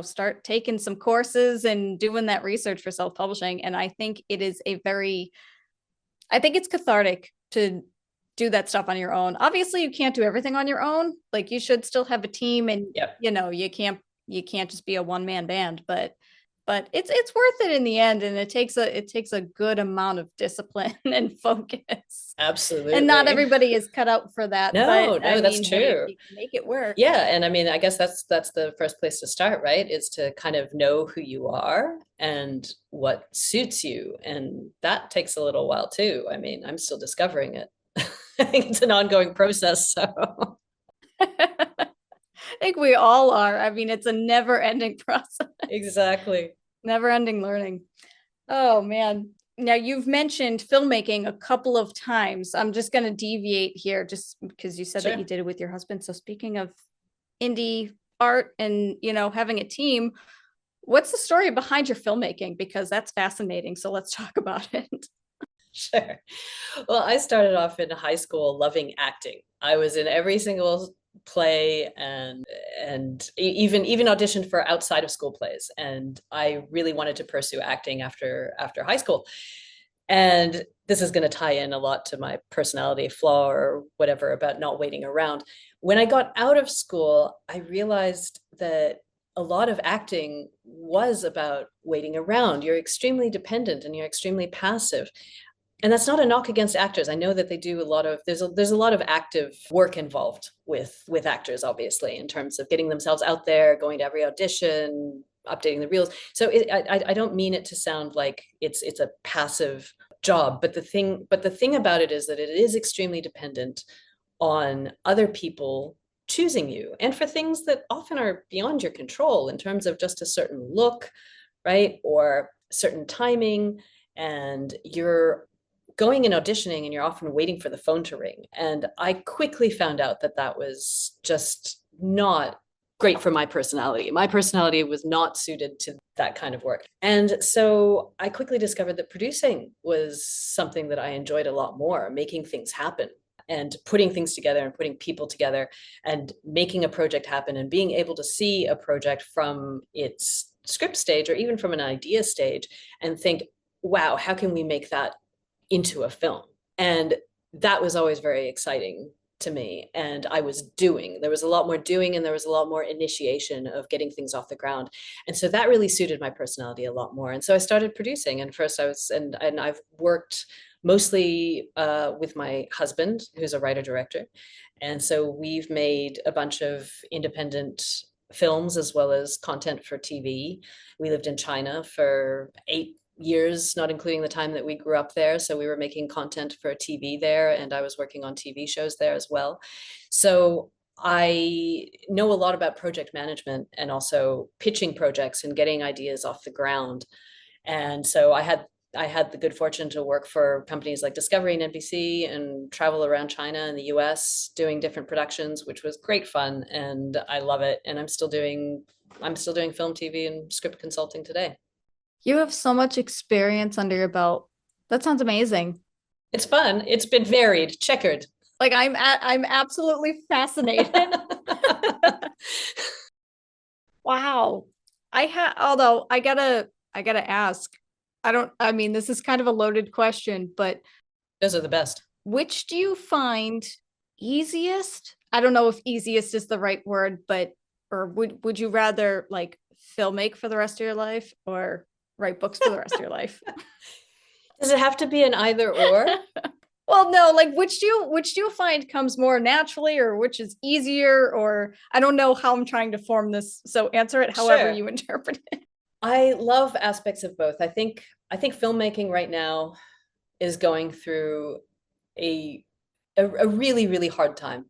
start taking some courses and doing that research for self-publishing. And I think I think it's cathartic to do that stuff on your own. Obviously, you can't do everything on your own. Like, you should still have a team, and Yep. you can't just be a one-man band, but it's worth it in the end, and it takes a good amount of discipline and focus. And not Absolutely. everybody is cut out for that, No, but I no, that's mean, hey, if true. you can make it work. Yeah, and I mean, I guess that's the first place to start, right? Is to kind of know who you are and what suits you. And that takes a little while too. I mean, I'm still discovering it. I think it's an ongoing process. So I think we all are. I mean, it's a never-ending process, exactly. never-ending learning. Oh man. Now, you've mentioned filmmaking a couple of times. I'm just going to deviate here just because you said that you Sure. did it with your husband. So speaking of indie art and, having a team, what's the story behind your filmmaking? Because that's fascinating. So let's talk about it. Sure. Well, I started off in high school loving acting. I was in every single play, and even auditioned for outside of school plays. And I really wanted to pursue acting after high school. And this is going to tie in a lot to my personality flaw or whatever about not waiting around. When I got out of school, I realized that a lot of acting was about waiting around. You're extremely dependent and you're extremely passive. And that's not a knock against actors. I know that they do a lot of, there's a lot of active work involved with actors, obviously, in terms of getting themselves out there, going to every audition, updating the reels. So I don't mean it to sound like it's a passive job, but the thing about it is that it is extremely dependent on other people choosing you, and for things that often are beyond your control, in terms of just a certain look, right, or certain timing. And you're going and auditioning and you're often waiting for the phone to ring. And I quickly found out that that was just not great for my personality. My personality was not suited to that kind of work. And so I quickly discovered that producing was something that I enjoyed a lot more, making things happen. and putting things together and putting people together and making a project happen and being able to see a project from its script stage or even from an idea stage and think, wow, how can we make that into a film? And that was always very exciting to me. And there was a lot more doing, and there was a lot more initiation of getting things off the ground. And so that really suited my personality a lot more. And so I started producing. And first and I've worked mostly with my husband, who's a writer director. And so we've made a bunch of independent films as well as content for TV. We lived in China for 8 years, not including the time that we grew up there. So we were making content for TV there, and I was working on TV shows there as well. So I know a lot about project management and also pitching projects and getting ideas off the ground. And so I had the good fortune to work for companies like Discovery and NBC and travel around China and the US doing different productions, which was great fun. And I love it. And I'm still doing film, TV, and script consulting today. You have so much experience under your belt. That sounds amazing. It's fun. It's been varied, checkered. Like I'm absolutely fascinated. Wow. Although I gotta ask, I mean, this is kind of a loaded question, but those are the best. Which do you find easiest? I don't know if easiest is the right word, but, or would you rather like filmmake for the rest of your life or write books for the rest of your life? Does it have to be an either or? Well, no, like which do you find comes more naturally, or which is easier, or I don't know how I'm trying to form this. So answer it however you interpret it. I love aspects of both. I think filmmaking right now is going through a really, really hard time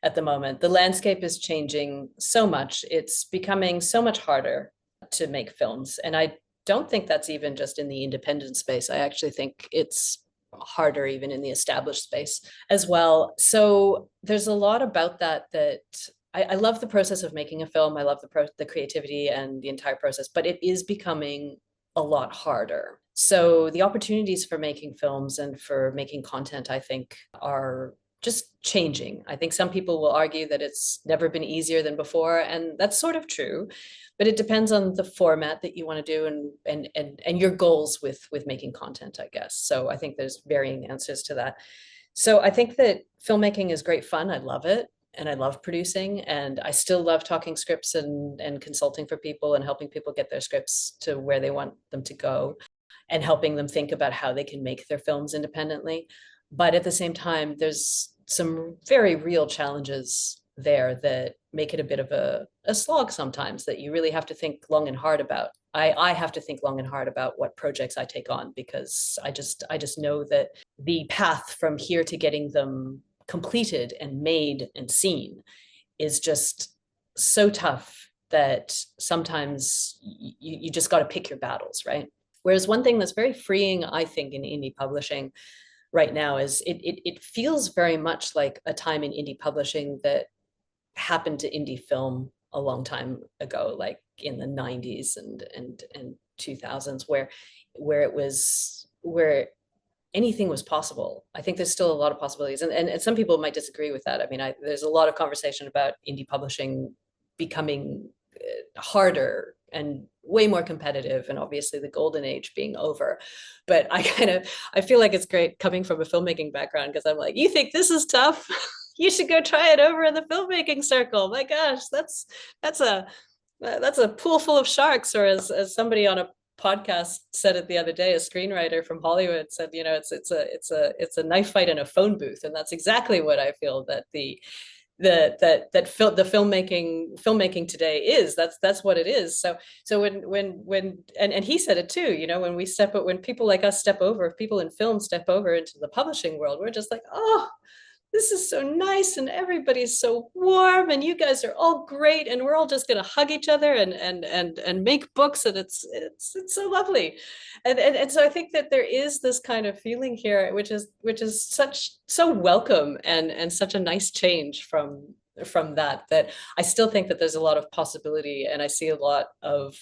at the moment. The landscape is changing so much. It's becoming so much harder to make films. And I don't think that's even just in the independent space. I actually think it's harder even in the established space as well. So there's a lot about that I love the process of making a film. I love the creativity and the entire process, but it is becoming a lot harder. So the opportunities for making films and for making content, I think, are just changing. I think some people will argue that it's never been easier than before, and that's sort of true, but it depends on the format that you want to do and your goals with making content, I guess. So I think there's varying answers to that. So I think that filmmaking is great fun. I love it. And I love producing, and I still love talking scripts and consulting for people and helping people get their scripts to where they want them to go and helping them think about how they can make their films independently. But at the same time, there's some very real challenges there that make it a bit of a slog sometimes, that you really have to think long and hard about. I have to think long and hard about what projects I take on, because I just know that the path from here to getting them completed and made and seen is just so tough that sometimes you just got to pick your battles, right? Whereas one thing that's very freeing, I think, in indie publishing right now is it feels very much like a time in indie publishing that happened to indie film a long time ago, like in the 90s and 2000s, where anything was possible. I think there's still a lot of possibilities, and some people might disagree with that. I mean, there's a lot of conversation about indie publishing becoming harder and way more competitive, and obviously the golden age being over. But I feel like it's great coming from a filmmaking background, because I'm like, you think this is tough? You should go try it over in the filmmaking circle. My gosh, that's a pool full of sharks. Or as somebody on a podcast said it the other day, a screenwriter from Hollywood said, it's a knife fight in a phone booth. And that's exactly what I feel that the filmmaking today is. That's what it is. So when he said it too, when people like us step over, if people in film step over into the publishing world, we're just like, oh, this is so nice, and everybody's so warm, and you guys are all great, and we're all just going to hug each other and make books, and it's so lovely. And so I think that there is this kind of feeling here, which is so welcome and such a nice change from that I still think that there's a lot of possibility, and I see a lot of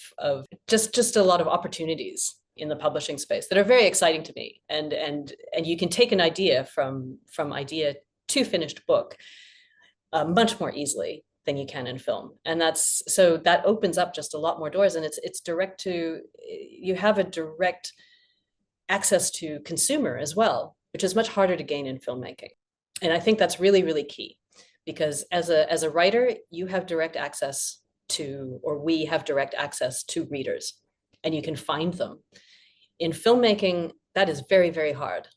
just a lot of opportunities in the publishing space that are very exciting to me. And you can take an idea from idea to finished book much more easily than you can in film. And that opens up just a lot more doors, and it's direct to, you have a direct access to consumer as well, which is much harder to gain in filmmaking. And I think that's really, really key, because as a writer, you have direct access to, or we have direct access to readers, and you can find them. In filmmaking, that is very, very hard.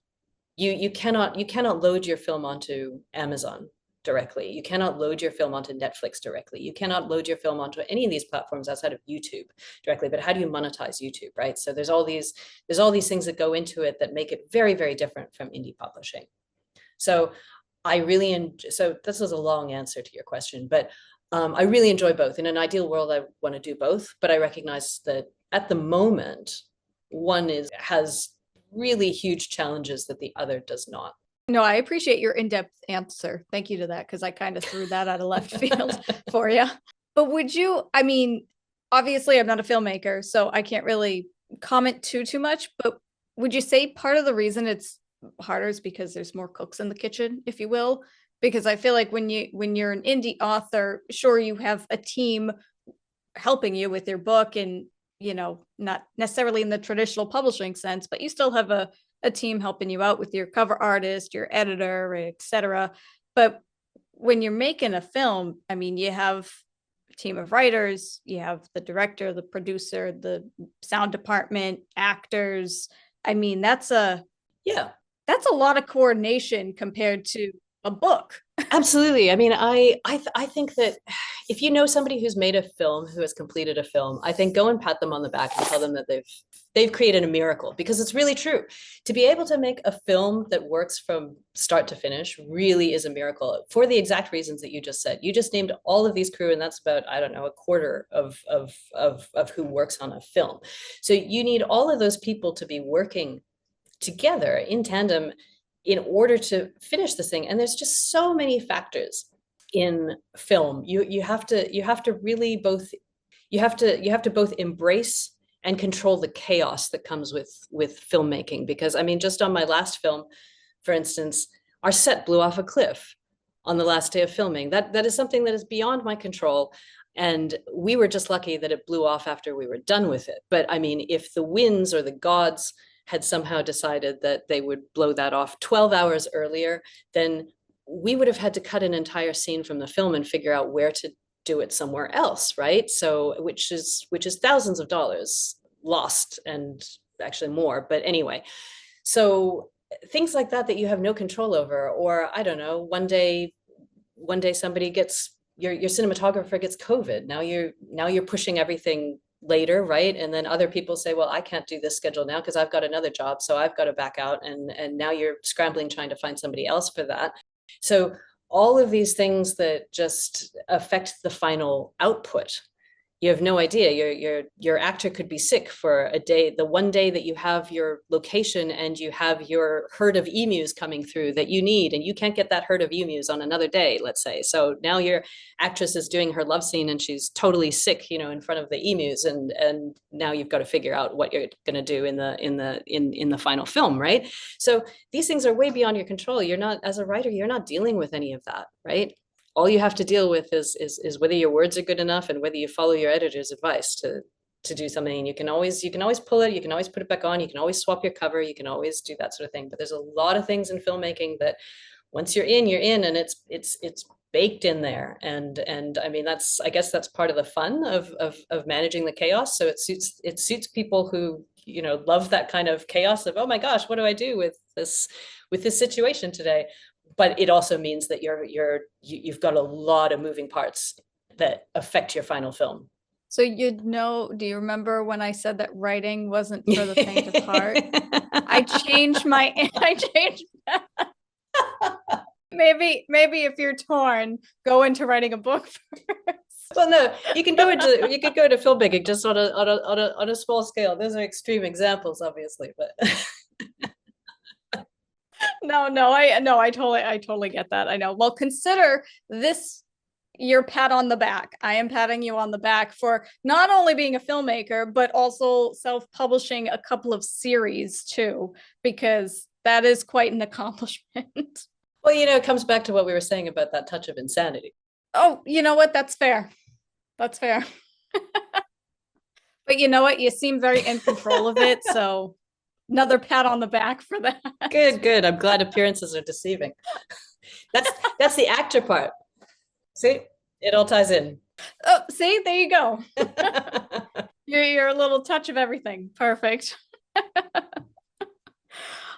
You cannot load your film onto Amazon directly. You cannot load your film onto Netflix directly. You cannot load your film onto any of these platforms outside of YouTube directly. But how do you monetize YouTube, right? So there's all these things that go into it that make it very, very different from indie publishing. So so this was a long answer to your question, but I really enjoy both. In an ideal world, I want to do both, but I recognize that at the moment, one has really huge challenges that the other does not. No, I appreciate your in-depth answer. Thank you to that, because I kind of threw that out of left field for you. But would you, I mean, obviously I'm not a filmmaker, so I can't really comment too much, but would you say part of the reason it's harder is because there's more cooks in the kitchen, if you will? Because I feel like when you're an indie author, sure, you have a team helping you with your book, and not necessarily in the traditional publishing sense, but you still have a team helping you out with your cover artist, your editor, etc. But when you're making a film, I mean, you have a team of writers, you have the director, the producer, the sound department, actors. I mean, that's a lot of coordination compared to a book. Absolutely. I mean, I think that if you know somebody who's made a film, who has completed a film, I think go and pat them on the back and tell them that they've created a miracle, because it's really true. To be able to make a film that works from start to finish really is a miracle, for the exact reasons that you just said. You just named all of these crew, and that's about, I don't know, a quarter of who works on a film. So you need all of those people to be working together in tandem in order to finish this thing. And there's just so many factors in film. You have to really both, you have to both embrace and control the chaos that comes with filmmaking. Because I mean, just on my last film, for instance, our set blew off a cliff on the last day of filming. That is something that is beyond my control. And we were just lucky that it blew off after we were done with it. But I mean, if the winds or the gods had somehow decided that they would blow that off 12 hours earlier, then we would have had to cut an entire scene from the film and figure out where to do it somewhere else, right? So which is thousands of dollars lost, and actually more. But anyway, so things like that you have no control over. Or I don't know, one day somebody gets, your cinematographer gets COVID. Now you're pushing everything later, right? And then other people say, well, I can't do this schedule now because I've got another job, so I've got to back out. And now you're scrambling trying to find somebody else for that. So all of these things that just affect the final output. You have no idea. Your actor could be sick for a day, the one day that you have your location and you have your herd of emus coming through that you need, and you can't get that herd of emus on another day, let's say. So now your actress is doing her love scene and she's totally sick, in front of the emus, and now you've got to figure out what you're going to do in the final film, right? So these things are way beyond your control. You're not, as a writer, you're not dealing with any of that, right? All you have to deal with is whether your words are good enough and whether you follow your editor's advice to do something. And you can always pull it, you can always put it back on, you can always swap your cover, you can always do that sort of thing. But there's a lot of things in filmmaking that once you're in, and it's baked in there. And I mean, I guess that's part of the fun of managing the chaos. So it suits people who love that kind of chaos of, oh my gosh, what do I do with this situation today? But it also means that you've got a lot of moving parts that affect your final film. So do you remember when I said that writing wasn't for the faint of heart? I changed maybe if you're torn, go into writing a book first. Well, no, you could go to filmmaking just on a small scale. Those are extreme examples, obviously, but I totally get that. I know. Well, consider this your pat on the back. I am patting you on the back for not only being a filmmaker, but also self-publishing a couple of series too, because that is quite an accomplishment. Well, it comes back to what we were saying about that touch of insanity. Oh, you know what? That's fair. That's fair. But you know what? You seem very in control of it. So another pat on the back for that. Good. I'm glad appearances are deceiving. That's the actor part. See, it all ties in. Oh, see, there you go. You're a little touch of everything. Perfect. All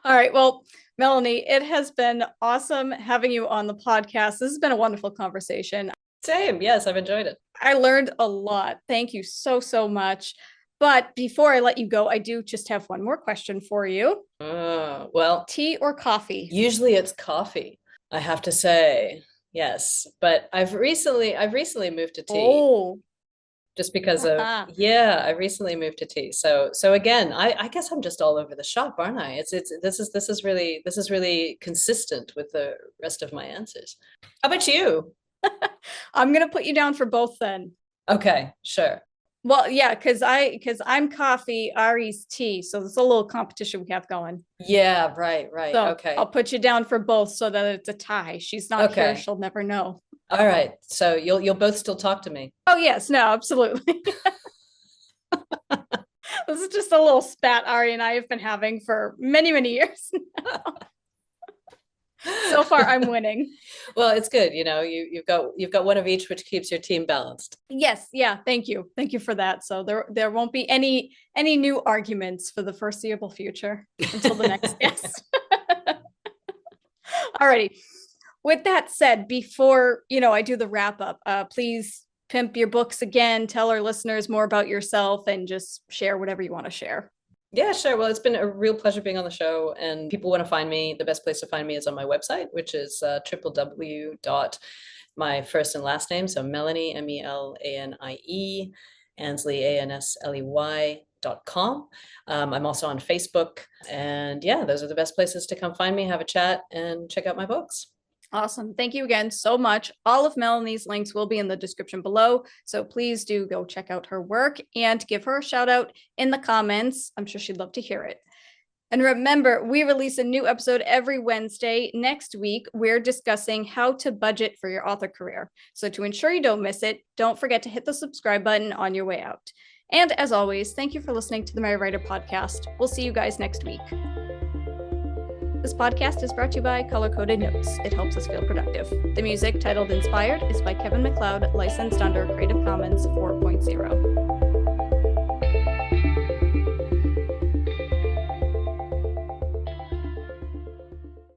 right. Well, Melanie, it has been awesome having you on the podcast. This has been a wonderful conversation. Same. Yes, I've enjoyed it. I learned a lot. Thank you so, so much. But before I let you go, I do just have one more question for you. Well, tea or coffee? Usually it's coffee, I have to say. Yes, but I've recently moved to tea. Oh, just because of I recently moved to tea. So again, I guess I'm just all over the shop, aren't I? This is really consistent with the rest of my answers. How about you? I'm gonna put you down for both then. Okay, sure. Well, yeah, because I'm coffee, Ari's tea, so there's a little competition we have going. Yeah, right. So Okay, I'll put you down for both so that it's a tie. She's not here; she'll never know. All right, so you'll both still talk to me. Oh yes, no, absolutely. This is just a little spat Ari and I have been having for many, many years now. So far, I'm winning. Well, it's good. You've got one of each, which keeps your team balanced. Yes. Yeah. Thank you for that. So there won't be any new arguments for the foreseeable future until the next guest. Alrighty. With that said, before I do the wrap up, please pimp your books again. Tell our listeners more about yourself and just share whatever you want to share. Yeah, sure. Well, it's been a real pleasure being on the show, and people want to find me. The best place to find me is on my website, which is www. my first and last name. So Melanie, Melanie, Ansley, ANSLEY.com. I'm also on Facebook, and yeah, those are the best places to come find me, have a chat, and check out my books. Awesome. Thank you again so much. All of Melanie's links will be in the description below. So please do go check out her work and give her a shout out in the comments. I'm sure she'd love to hear it. And remember, we release a new episode every Wednesday. Next week, we're discussing how to budget for your author career. So to ensure you don't miss it, don't forget to hit the subscribe button on your way out. And as always, thank you for listening to the My Writer podcast. We'll see you guys next week. This podcast is brought to you by Color Coded Notes. It helps us feel productive. The music, titled Inspired, is by Kevin MacLeod, licensed under Creative Commons 4.0.